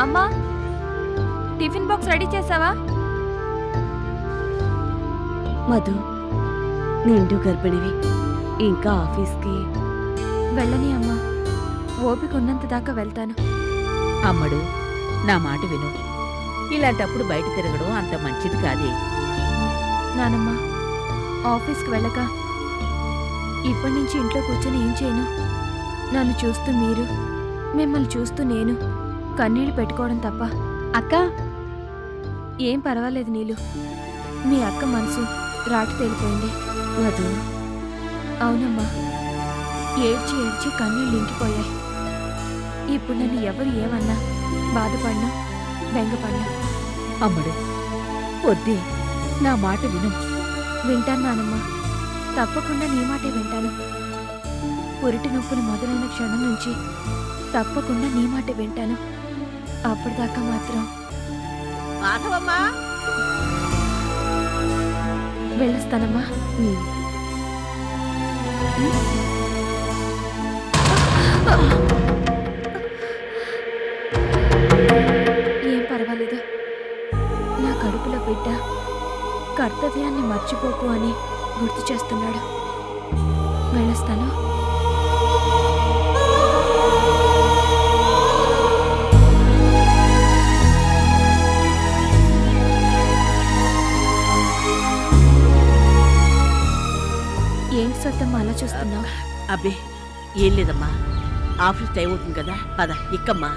అమ్మా, tiffin box ready చేసావా? మధు, నిండు గర్భిణివి, ఇంకా ఆఫీస్కి వెళ్ళని అమ్మా, ఓపిక ఉన్నంత దాకా వెళ్తాను. అమ్మడు, నా మాట విను. ఇలాంటప్పుడు బయట తిరగడం అంత మంచిది కాదే. నానమ్మ, ఆఫీస్కి వెళ్ళక ఇప్పటి నుంచి ఇంట్లో కూర్చొని ఏం చేయను? నన్ను చూస్తూ మీరు, మిమ్మల్ని చూస్తూ నేను కన్నీళ్లు పెట్టుకోవడం తప్ప. అక్క, ఏం పర్వాలేదు నీలు. మీ అక్క మనసు రాటి తేలిపోయింది. మధు, అవునమ్మా, ఏడ్చి ఏడ్చి కన్నీళ్ళు ఇంకిపోయాయి. ఇప్పుడు నన్ను ఎవరు ఏమన్నా బాధపడినా బెంగపడినా. అమ్మడు, వద్దే, నా మాట విను. వింటాను నానమ్మా, తప్పకుండా నీ మాటే వింటాను. పురిటి నొప్పులు మొదలైన క్షణం నుంచి తప్పకుండా నీ మాటే వింటాను. అప్పటిదాకా మాత్రం మాధవమ్మా, వెళ్ళొస్తానమ్మా. ఏం పర్వాలేదు. నా కడుపులో బిడ్డ కర్తవ్యాన్ని మర్చిపోకు అని గుర్తు చేస్తున్నాడు. వెళ్ళొస్తాను. ఏంటి సత్తమ్మ అలా చూస్తున్నావు? అబ్బే, ఏం లేదమ్మా. ఆఫీస్ టైం అవుతుంది కదా, పద ఇక్కమ్మా.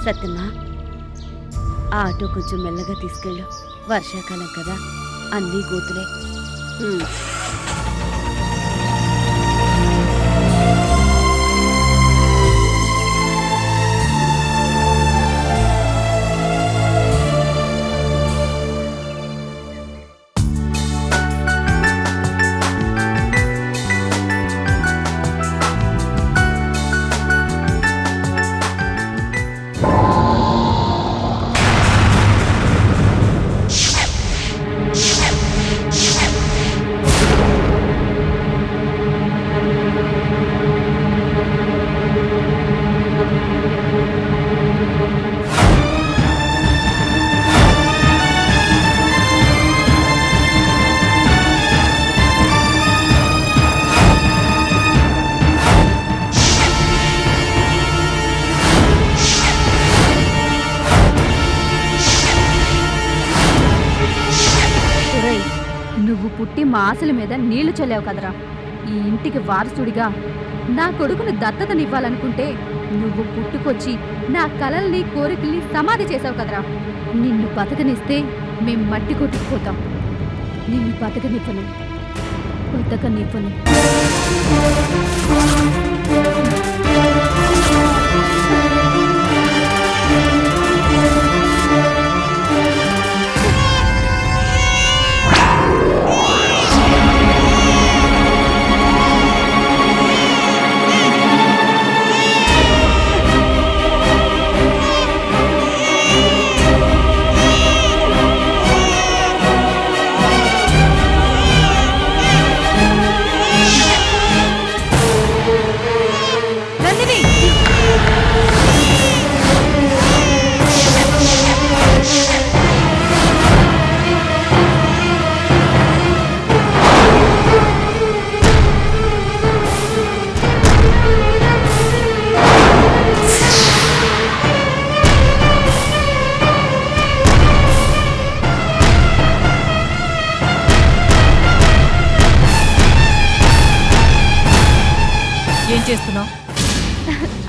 సత్యమ్మా, ఆ ఆటో కొంచెం మెల్లగా తీసుకెళ్ళు. వర్షాకాలం కదా, అన్నీ గోతులే. నువ్వు పుట్టి మా ఆశల మీద నీళ్లు చల్లావు కదరా. ఈ ఇంటికి వారసుడిగా నా కొడుకును దత్తతనివ్వాలనుకుంటే నువ్వు పుట్టుకొచ్చి నా కలల్ని కోరికల్ని సమాధి చేసావు కదరా. నిన్ను బతకనిస్తే మేం మట్టి కొట్టుకుపోతాం. నిన్ను బతకనివ్వను, బతకనివ్వను.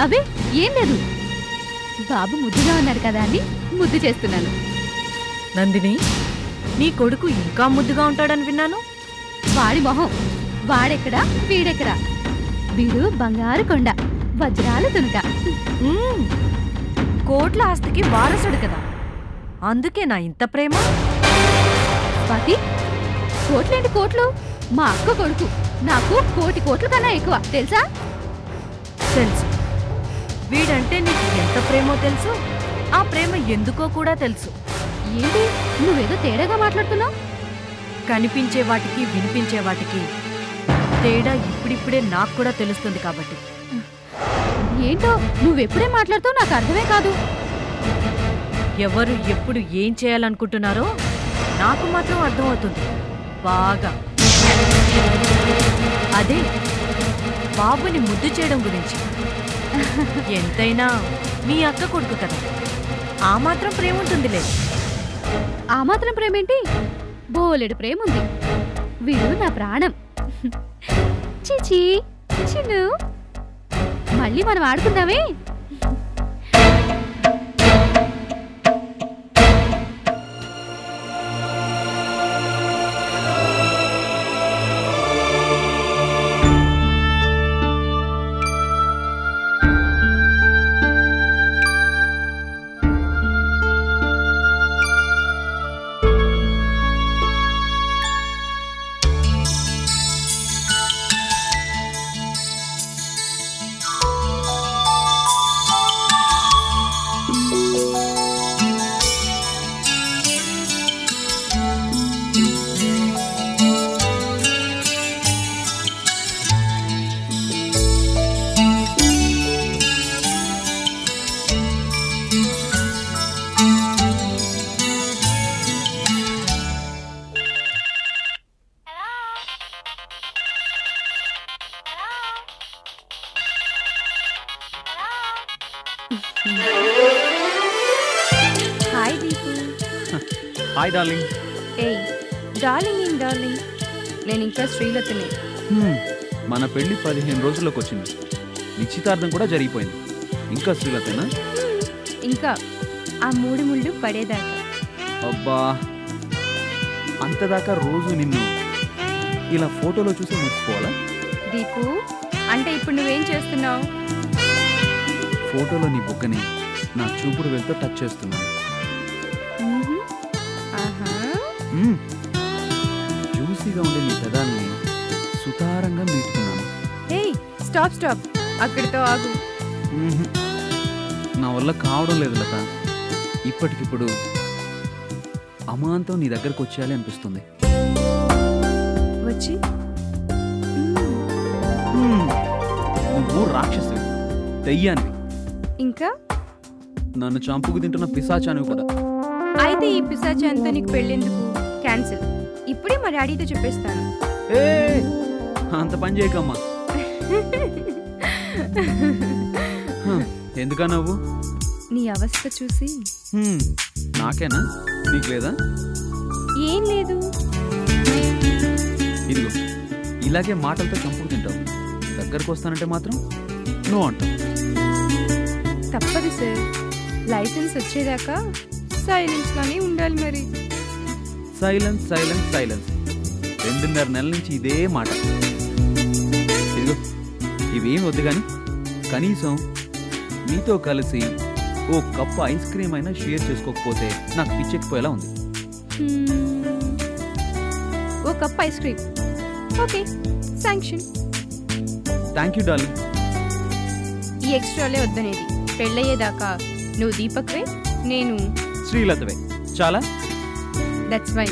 అబే ఏం లేదు, బాబు ముద్దుగా ఉన్నాడు కదా అని ముద్దు చేస్తున్నాను. నందిని, నీ కొడుకు ఇంకా ముద్దుగా ఉంటాడని విన్నాను. వాడి మొహం, వాడెక్కడా వీడెక్కడా, వీడు బంగారు కొండ, వజ్రాలు తునుక. కోట్ల ఆస్తికి వారసుడు కదా, అందుకే నా ఇంత ప్రేమ. స్వాతి, కోట్లేంటి కోట్లు, మా అక్క కొడుకు నాకు 1,00,00,000 కోట్ల కన్నా ఎక్కువ తెలుసా? తెలుసు. వీడంటే నీకు ఎంత ప్రేమో తెలుసు, ఆ ప్రేమ ఎందుకో కూడా తెలుసు. ఏంటి నువ్వేదో తేడాగా మాట్లాడుతున్నావు? కనిపించే వాటికి వినిపించే వాటికి తేడా ఇప్పుడిప్పుడే నాకు కూడా తెలుస్తుంది కాబట్టి. ఏంటో నువ్వెప్పుడే మాట్లాడుతావు నాకు అర్థమే కాదు. ఎవరు ఎప్పుడు ఏం చేయాలనుకుంటున్నారో నాకు మాత్రం అర్థమవుతుంది బాగా. అదే బాబుని ముద్దు చేయడం గురించి. ఎంతైనా మీ అక్క కొడుకు కదా, ఆ మాత్రం ప్రేమ ఉంటుందిలే. ఆ మాత్రం ప్రేమేంటి, బోలెడు ప్రేముంది. వీడు నా ప్రాణం. చిచి చిన్ను, మళ్ళీ మనం ఆడుకుందామే. హాయ్ దీపు. Hi darling. ఏయ్ డార్లింగ్, ఏం డార్లింగ్, నేను ఇంకా శ్రీలతనే. మన పెళ్లి 15 రోజుల్లోకి వచ్చింది, నిశ్చితార్థం కూడా జరిగిపోయింది. ఇంకా శ్రీలతేనా? ఇంకా ఆ 3 ముళ్ళు పడేదాకా. అబ్బా, అంతదాకా రోజు నిన్ను ఇలా ఫోటోలో చూసి మురిసిపోవాలా? దీపు, అంటే ఇప్పుడు నువ్వేం చేస్తున్నావు? ఫోటోలో నీ బుగ్గని నా చూపుడు వేలుతో టచ్ చేస్తున్నాను. జ్యూసీగా ఉండే నీ పెదాల్ని సుతారంగా మీటుకున్నాను. ఏయ్ స్టాప్ స్టాప్, అక్కడితో ఆగు. నా వల్ల కావడం లేదు లత. ఇప్పటికిప్పుడు అమాంతం నీ దగ్గరకు వచ్చేయాలి అనిపిస్తుంది. వచ్చి నువ్వు రాక్షసి, దెయ్యానివి, ఇంకా నన్ను చంపుకు తింటున్న పిశాచానివి కదా. అయితే ఈ పిశాచంతో నీకు పెళ్ళెందుకు? క్యాన్సిల్. ఇప్పుడే మా డాడీతో చెప్పేస్తాను. ఏ అంత పని చేయకమ్మా. ఎందుకా నవ్వు? నీ అవస్థ చూసి. నాకేనా, నీకు లేదా? ఏం లేదు. ఇదిగో ఇలాగే మాటలతో చంపుకు తింటావు, దగ్గరకు వస్తానంటే మాత్రం నో అంటావు. తప్పదు సార్, లైసెన్స్ వచ్చేదాకా సైలెన్స్ లోనే ఉండాలి. మరి సైలెన్స్ సైలెన్స్ సైలెన్స్ 2.5 నెలల నుంచి ఇదే మాట. ఇదిగో ఇవేం వద్దు కానీ కనీసం నీతో కలిసి ఓ కప్పు ఐస్ క్రీమ్ అయినా షేర్ చేసుకోకపోతే నాకు పిచ్చెక్కిపోయేలా ఉంది. ఓ cup ice cream, okay, sanction. Thank you darling. ఈ ఎక్స్ట్రాలే వద్దనేది. పెళ్ళయ్యేదాకా నువ్వు దీపక్వే, నేను శ్రీలతవే. చాలా. That's why.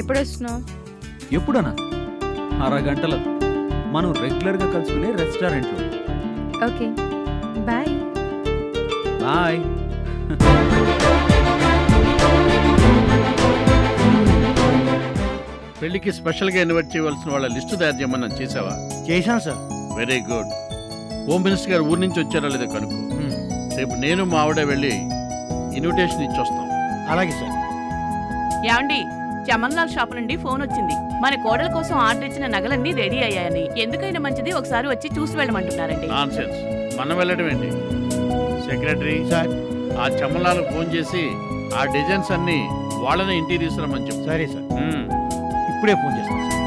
ఎప్పుడు వస్తున్నావు? ఎప్పుడన్నా? అరగంటలో. మనం రెగ్యులర్గా కలుసుకునే రెస్టారెంట్లో. Okay, bye. బాయ్. పెళ్లికి స్పెషల్గా ఇన్వైట్ చేయవలసిన వాళ్ళ లిస్టు తయారు చేయమని చేసావా? చేశాను sir. Very good. Home minister గారు ఊరి నుంచి వచ్చారా లేదో కనుక్కో. రేపు నేను మా ఆవిడ వెళ్ళి ఇన్విటేషన్ ఇచ్చొస్తాం. అలాగే సార్. ఏమండి, చమన్లాల్ షాప్ నుండి ఫోన్ వచ్చింది. మన కోడల కోసం ఆర్డర్ ఇచ్చిన నగలన్నీ రెడీ అయ్యాయని, ఎందుకైనా మంచిది ఒకసారి వచ్చి చూసి వెళ్ళమంటున్నారండి. నాన్సెన్స్, మనం వెళ్ళడం ఏంటి? Secretary sir. ఆ చమ్మలాలకు ఫోన్ చేసి ఆ డిజైన్స్ అన్ని వాళ్ళనే ఇంటికి తీసుకురమ్మని చెప్పు. సరే సార్, మ్మ్. ఇప్పుడే ఫోన్ చేస్తాను సార్.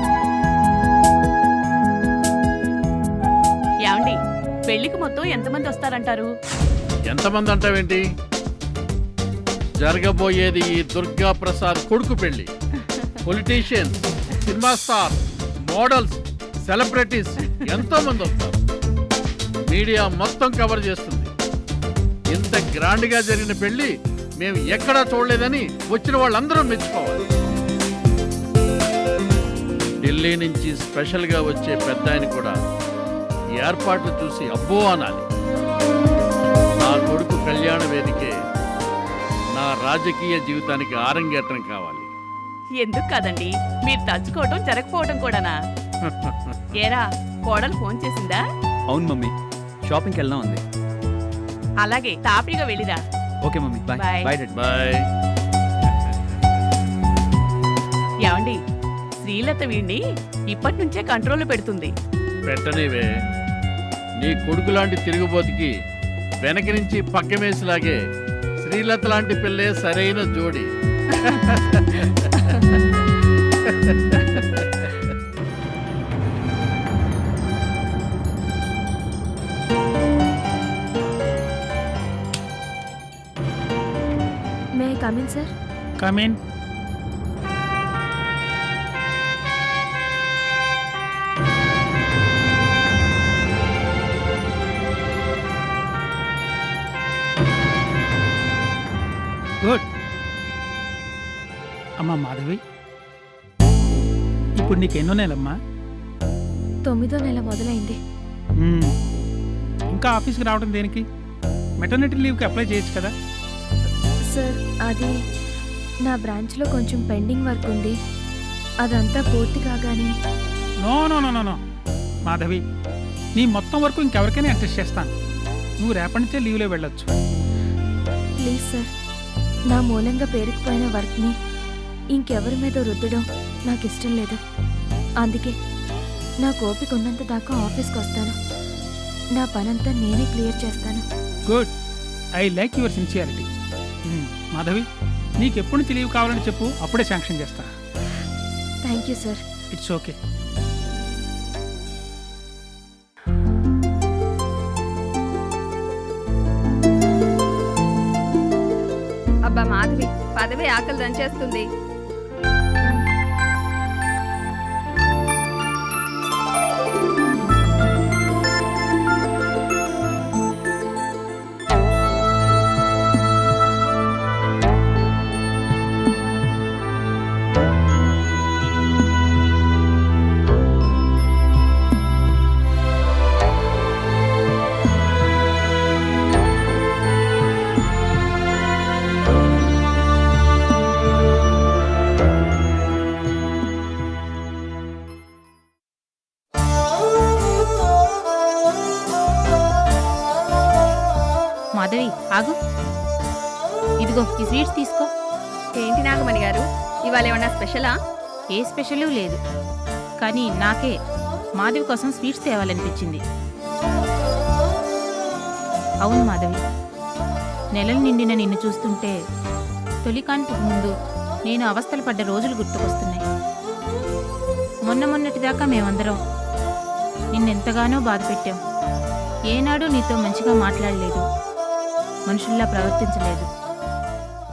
ఏమండి, పెళ్లికి మొత్తం ఎంతమంది వస్తారంటారు? ఎంతమంది అంటావేంటి? జరగబోయేది ఈ దుర్గా ప్రసాద్ కొడుకు పెళ్లి. Politicians, cinema star, models, celebrities ఎంతో మంది వస్తారు. మీడియా మొత్తం కవర్ చేస్తుంది. ఇంత గ్రాండ్ గా జరిగిన పెళ్లి మేము ఎక్కడా చూడలేదని వచ్చిన వాళ్ళందరూ మెచ్చుకోవాలి. ఢిల్లీ నుంచి స్పెషల్ గా వచ్చే పెద్ద ఆయన కూడా ఈ ఏర్పాట్లు చూసి అబ్బో అనాలి. నా కొడుకు కళ్యాణ వేదికే నా రాజకీయ జీవితానికి ఆరంగేట్రం కావాలి. ఎందుకు కాదండి, మీరు తలుచుకోవటం జరగకపోవటం కూడానా? ఏరా, కోడలు ఫోన్ చేసిందా? అవును మమ్మీ, షాపింగ్కి వెళ్దాం ఉంది. అలాగే, తాపిగా వెళ్ళిరా. Okay mummy, bye. Bye. Bye daddy. Bye. ఏమండి, శ్రీలత వీణ్ణి ఇప్పటి నుంచే కంట్రోల్లో పెడుతుంది. పెట్టనివే, నీ కొడుకు లాంటి తిరుగుబోతుకి వెనక నుంచి పక్కమేసిలాగే శ్రీలత లాంటి పిల్లే సరైన జోడి. May I come in sir? Come in. Good. అమ్మా మాధవి, ఇప్పుడు నీకు ఎన్నో నెలమ్మా? 9వ నెల మొదలైంది. ఇంకా ఆఫీస్కి రావడం దేనికి? మెటర్నిటీ లీవ్కి అప్లై చేయొచ్చు కదా. సార్, అది నా బ్రాంచ్లో కొంచెం పెండింగ్ వర్క్ ఉంది. అదంతా పూర్తి కాగానే. No no no no no Madhavi, నీ మొత్తం వరకు ఇంకెవరికైనా అడ్జస్ట్ చేస్తాను. నువ్వు రేపటి నుంచే లీవ్లో వెళ్ళొచ్చు. ప్లీజ్ సార్, నా మూలంగా పేరుకుపోయిన వర్క్ని ఇంకెవరి మీద రుద్దడం నాకు ఇష్టం లేదు. అందుకే నాకు ఓపిక ఉన్నంత దాకా ఆఫీస్కి వస్తాను. నా పనంతా నేనే క్లియర్ చేస్తాను. Good, I like your sincerity. Madhavi, నీకు ఎప్పుడు నుంచి లీవ్ కావాలని చెప్పు, అప్పుడే శాంక్షన్ చేస్తా. Thank you sir. It's okay. అబ్బా మాధవి, పదవి ఆకలి దంచేస్తుంది. మాధవి ఆగు, ఇదిగో ఈ స్వీట్స్ తీసుకో. ఏంటి నాగమణి గారు, ఇవాళ ఏమన్నా స్పెషలా? ఏ స్పెషల్ లేదు, కానీ నాకే మాధవి కోసం స్వీట్స్ తేవాలనిపించింది. అవును మాధవి, నెలలు నిండిన నిన్ను చూస్తుంటే తొలికాన్పుకు ముందు నేను అవస్థలు పడ్డ రోజులు గుర్తుకొస్తున్నాయి. మొన్నటిదాకా మేమందరం నిన్నెంతగానో బాధ పెట్టాం. ఏనాడూ నీతో మంచిగా మాట్లాడలేదు, మనుషుల్లా ప్రవర్తించలేదు.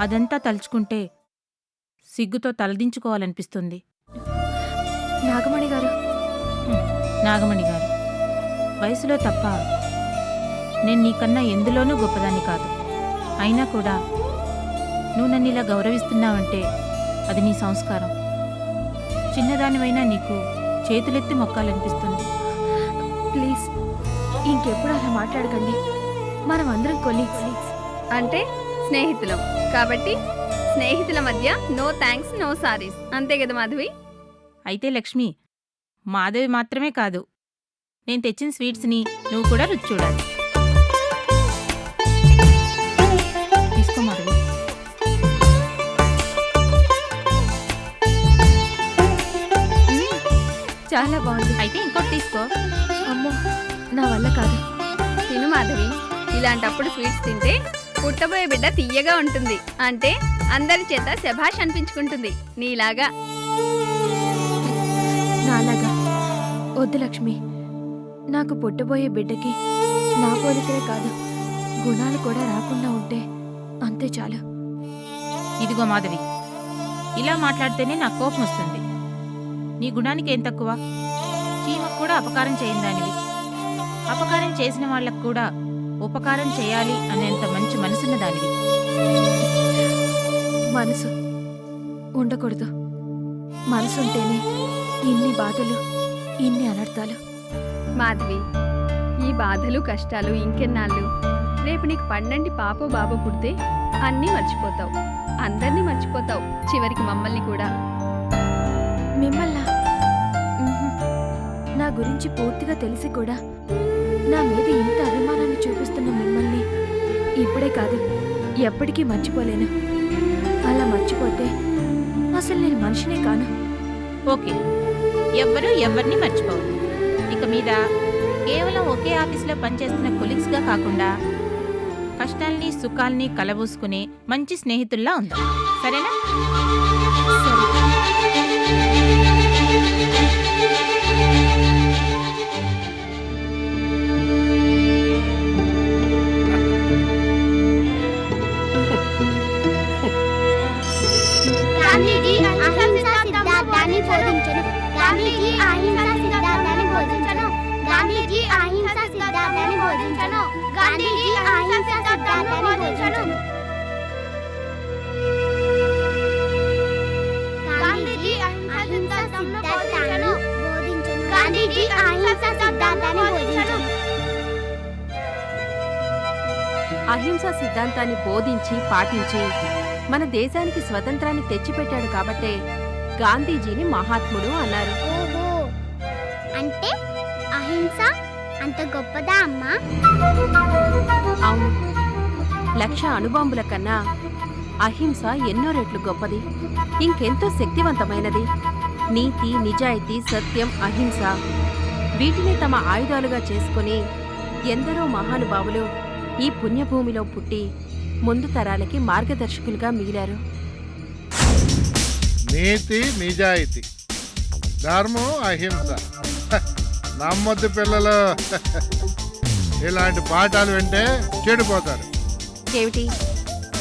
అదంతా తలుచుకుంటే సిగ్గుతో తలదించుకోవాలనిపిస్తుంది. నాగమణి గారు. నాగమణి గారు, వయసులో తప్ప నేను నీకన్నా ఎందులోనూ గొప్పదాన్ని కాదు. అయినా కూడా నువ్వు నన్ను ఇలా గౌరవిస్తున్నావంటే అది నీ సంస్కారం. చిన్నదానివైనా నీకు చేతులెత్తి మొక్కాలనిపిస్తుంది. ప్లీజ్, ఇంకెప్పుడు అలా మాట్లాడకండి. మనం అందరం కొలీగ్స్. అంటే స్నేహితులం కాబట్టి స్నేహితుల మధ్య నో థ్యాంక్స్, నో సారీస్, అంతే కదా మాధవి? అయితే లక్ష్మి, మాధవి మాత్రమే కాదు, నేను తెచ్చిన స్వీట్స్ని నువ్వు కూడా రుచి చూడాలి. తీసుకో మాధవి. చాలా బాగుంది. అయితే ఇంకోటి తీసుకో. అమ్మో, నా వల్ల కాదు. తిను మాధవి, ఇలాంటప్పుడు స్వీట్స్ తింటే పుట్టబోయే బిడ్డ తీయగా ఉంటుంది. అంటే అందరి చేత శభాష్ అనిపించుకుంటుంది నీలాగా. నాలాగా వద్దు లక్ష్మి. నాకు పుట్టబోయే బిడ్డకి నా పోలికలే కాదు, గుణాలు కూడా రాకుండా ఉంటే అంతే చాలు. ఇదిగో మాధవి, ఇలా మాట్లాడితేనే నాకు కోపం వస్తుంది. నీ గుణానికి ఏం తక్కువ? చీమకు కూడా అపకారం చేయని దానివి. అపకారం చేసిన వాళ్ళకు కూడా ఉపకారం చేయాలి అనేంత మంచి మనసున్న దానివి. మనసు ఉండకూడదు. మనసు ఉంటేనే ఇన్ని బాధలు, ఇన్ని అనర్థాలు. మాధవి, ఈ బాధలు కష్టాలు ఇంకెన్నాళ్ళు? రేపు నీకు పండంటి పాపో బాబో పుడితే అన్నీ మర్చిపోతావు, అందరినీ మర్చిపోతావు, చివరికి మమ్మల్ని కూడా. మిమ్మల్లా? ఉహుం. నా గురించి పూర్తిగా తెలిసి కూడా నా మీద ఇంత అభిమానాన్ని చూపిస్తున్న మిమ్మల్ని ఇప్పుడే కాదు, ఎప్పటికీ మర్చిపోలేను. అలా మర్చిపోతే అసలు నేను మనిషినే కాను. ఓకే, ఎవ్వరూ ఎవరిని మర్చిపోవద్దు. ఇక మీద కేవలం ఒకే ఆఫీసులో పనిచేస్తున్న కొలీగ్స్గా కాకుండా కష్టాల్ని సుఖాల్ని కలబూసుకునే మంచి స్నేహితుల్లా ఉందాం, సరేనా? గాంధీజీ అహింసా సిద్ధాంతాన్ని బోధించెను. గాంధీజీ అహింసా సిద్ధాంతాన్ని బోధించెను. గాంధీజీ అహింసా సిద్ధాంతాన్ని బోధించెను. గాంధీజీ అహింసా సిద్ధాంతాన్ని బోధించెను. గాంధీజీ అహింసా సిద్ధాంతాన్ని బోధించెను. గాంధీజీ అహింసా సిద్ధాంతాన్ని బోధించెను. అహింసా సిద్ధాంతాన్ని బోధించి పాటించి మన దేశానికి స్వతంత్రాన్ని తెచ్చిపెట్టాడు కాబట్టే గాంధీజీని మహాత్ముడు అన్నారు. ఓహో, అంటే అహింస అంత గొప్పదా అమ్మా? అవును, 1,00,000 అణుబాంబుల కన్నా అహింస ఎన్నో రెట్లు గొప్పది, ఇంకెంతో శక్తివంతమైనది. నీతి, నిజాయితీ, సత్యం, అహింస వీటిని తమ ఆయుధాలుగా చేసుకుని ఎందరో మహానుభావులు ఈ పుణ్యభూమిలో పుట్టి ముందు తరాలకి మార్గదర్శకులుగా మిగిలారు. నీతి, నిజాయితీ, ధర్మం, అహింస. నమ్మొద్దు పిల్లలు. ఇలాంటి పాఠాలు వింటే చెడిపోతారు. ఏమిటి,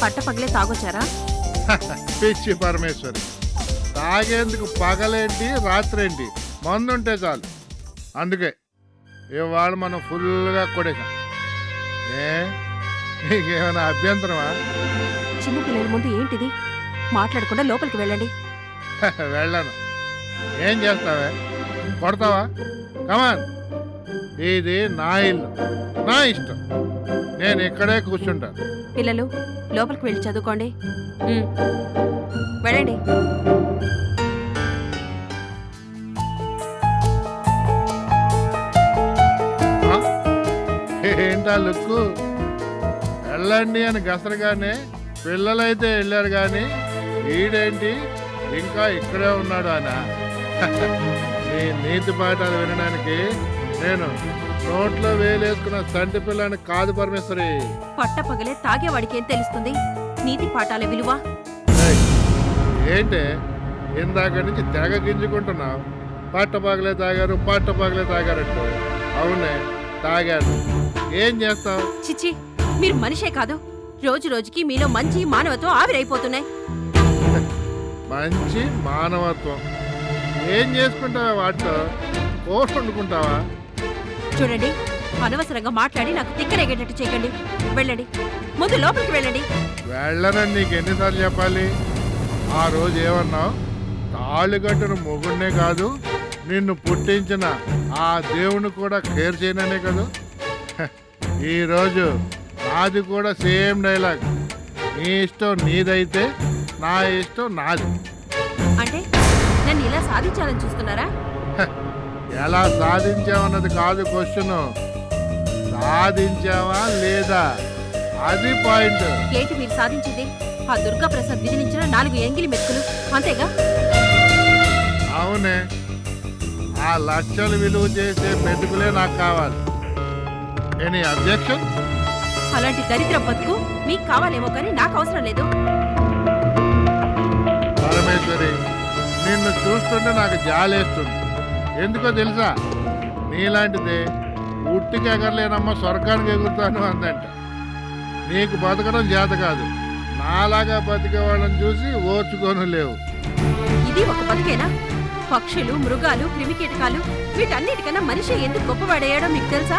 పట్టపగలే తాగొచ్చారా? పిచ్చి పరమేశ్వరి, తాగేందుకు పగలేంటి రాత్రేంటి, మందుంటే చాలు. అందుకే ఇవాళ మనం ఫుల్గా కొడేసాం. నీకేమైనా అభ్యంతరమా? చిన్నపిల్లల ముందు ఏంటిది? మాట్లాడకుండా లోపలికి వెళ్ళండి. వెళ్ళను. ఏం చేస్తావే? కొడతావా? కమాన్, ఇది నా ఇల్లు, నా ఇష్టం. నేను ఇక్కడే కూర్చుంటాను. పిల్లలు లోపలికి వెళ్ళి చదువుకోండి. వెళ్ళండి. ఏంటా లుక్కు? వెళ్ళండి అని గసరగానే పిల్లలైతే వెళ్ళారు కానీ వీడేంటి ఇంకా ఇక్కడే ఉన్నాడు అనా? నీ నీతి పాఠాలు వినడానికి నేను నోట్లో వేలేసుకున్న సంటి పిల్లని కాదు పరమేశ్వరి. పట్టపగలే తాగేవాడికి ఏం తెలుస్తుంది నీతి పాఠాల విలువ? ఏంటే ఇందాక నుంచి తెగ గింజుకుంటున్నావు? పట్టపగలే తాగారు, పట్టపగలే తాగారంటూ. అవునే, తాగాను. ఏం చేస్తావు? చిచి, మీరు మనిషే కాదు. రోజు రోజుకి మీలో మంచి మానవత్వం ఆవిరైపోతున్నాయి. మంచి మానవత్వం ఏం చేసుకుంటావా? వాటితో కూర వండుకుంటావా? చూడండి, అనవసరంగా మాట్లాడి నాకు తిక్కరేగేటట్టు చేయకండి. వెళ్ళండి, ముందు లోపలికి వెళ్ళండి. వెళ్ళనని నీకు ఎన్నిసార్లు చెప్పాలి? ఆ రోజు ఏమన్నావు? తాళిగట్టును మొగుడినే కాదు, నిన్ను పుట్టించిన ఆ దేవుని కూడా కేర్ చేయననే కదా. ఈరోజు నాది కూడా సేమ్ డైలాగ్. నీ ఇష్టం నీదైతే నా ఇష్టం నాది. అంటే నన్ను ఇలా సాధించాలని చూస్తున్నారా? ఎలా సాధించావన్నది కాదు క్వశ్చన్, సాధించావా లేదా అది పాయింట్. ఏంటి మీరు సాధించింది? ఆ దుర్గా ప్రసాద్ విధించిన 4 ఎంగిలి మెతుకులు, అంతేగా? అవునే, ఆ ఆ లక్షలు విలువ చేసే మెతుకులే నాకు కావాలి. Any objection? అలాంటి దరిద్ర బతుకు మీకు కావాలేమో కానీ నాకు అవసరం లేదు. పరమేశ్వరి, నిన్ను చూస్తుంటే నాకు జాలేస్తుంది. ఎందుకో తెలుసా? నీలాంటిదే ఉట్టికి ఎగరలేనమ్మా స్వర్గానికి ఎగురుతాను అందంట. నీకు బతకడం చేత కాదు, నాలాగా బతికే వాళ్ళని చూసి ఓర్చుకోను లేవు. ఇది ఒక బతికేనా? పక్షులు, మృగాలు, క్రిమికీటకాలు వీటన్నిటికన్నా మనిషి ఎందుకు గొప్పవాడయ్యాడో మీకు తెలుసా?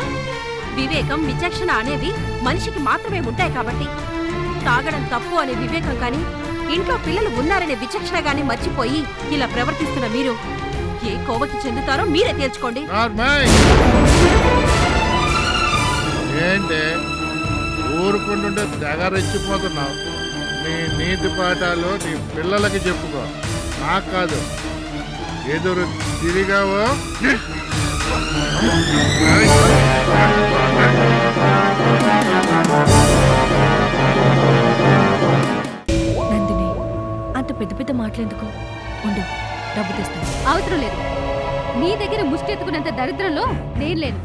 వివేకం, విచక్షణ అనేవి మనిషికి మాత్రమే ఉంటాయి కాబట్టి. తాగడం తప్పు అనే వివేకం కానీ, ఇంట్లో పిల్లలు ఉన్నారనే విచక్షణ గాని మర్చిపోయి ఇలా ప్రవర్తిస్తున్న మీరు ఏ కోవకి చెందుతారో మీరే తేల్చుకోండి. నార్మల్. ఏంటే ఊరుకుంటుంటే తెగ రెచ్చిపోతున్నావు? నీ నీతి పాఠాలు నీ పిల్లలకి చెప్పుకో, నాకు కాదు. ఎదురు తిరిగావో నందిని, అంత పెద్ద పెద్ద మాటలెందుకు? ఉండు, డబ్బు తెస్తాను. అవసరం లేదు. నీ దగ్గర ముష్టెత్తుకున్నంత దరిద్రంలో నేను లేను.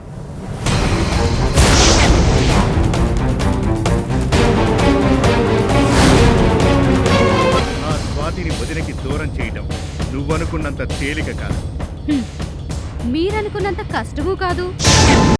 ఆ స్వాతిని వదినకి దూరం చేయడం నువ్వనుకున్నంత తేలిక కాదు. మీరనుకున్నంత కష్టమూ కాదు.